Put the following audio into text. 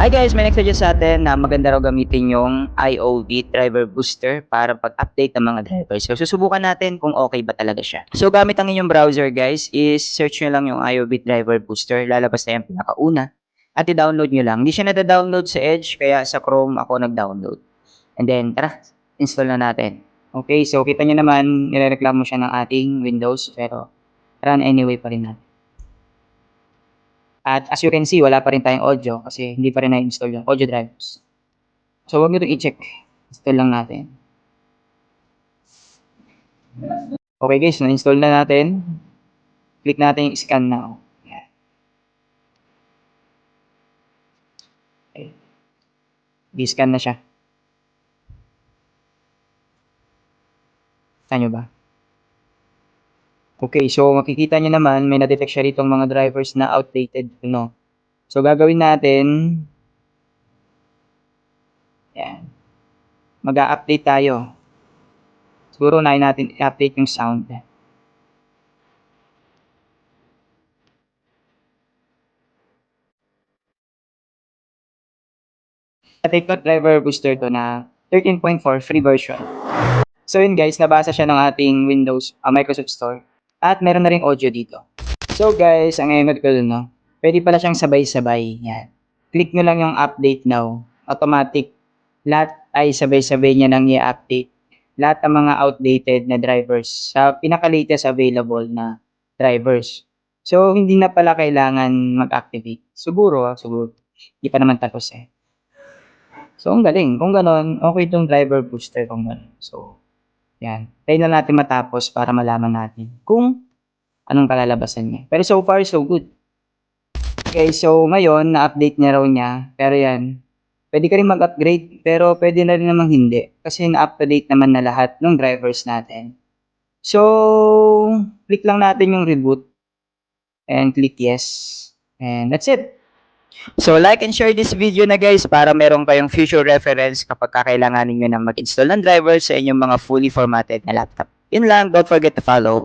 Hi guys, may nag-suggest sa atin na maganda raw gamitin yung IOV Driver Booster para pag-update ng mga drivers. So susubukan natin kung okay ba talaga siya. So gamit ang inyong browser guys, is search nyo lang yung IOV Driver Booster. Lalabas na yung pinakauna. At i-download nyo lang. Hindi siya nada-download sa Edge, kaya sa Chrome ako nag-download. And then, tara, install na natin. Okay, so kita nyo naman, nirereklamo siya ng ating Windows, pero run anyway pa rin natin. At as you can see, wala pa rin tayong audio kasi hindi pa rin na-install yung audio drivers. So, huwag nyo itong i-check. Install lang natin. Okay guys, na-install na natin. Click natin yung scan now. Yan. Okay. I-scan na siya. Saan nyo ba? Okay, so makikita nyo naman, may na-detect siya rito mga drivers na outdated. No? So, gagawin natin, yan. Mag-a-update tayo. Siguro unahin natin i-update yung sound. Take ko driver booster to na 13.4 free version. So yun guys, nabasa siya ng ating Windows, Microsoft Store. At meron na ring audio dito. So guys, ang engot ko dun, no? Pwede pala siyang sabay-sabay. Yan. Click nyo lang yung update now. Automatic. Lahat ay sabay-sabay niya nang i-update. Lahat ng mga outdated na drivers sa pinaka-latest available na drivers. So hindi na pala kailangan mag-activate. Siguro. Hindi pa naman tapos eh. So ang galing. Kung ganon, okay itong driver booster kung ganon. So, yan. Tayo na natin matapos para malaman natin kung anong kalalabasan niya. Pero so far, so good. Okay, so ngayon, na-update niya raw niya. Pero yan, pwede ka rin mag-upgrade, pero pwede na rin namang hindi. Kasi na-up-to-date naman na lahat ng drivers natin. So, click lang natin yung reboot. And click yes. And that's it. So like and share this video na guys para meron kayong future reference kapag kakailanganin nyo na mag-install ng drivers sa inyong mga fully formatted na laptop. Yun lang, don't forget to follow.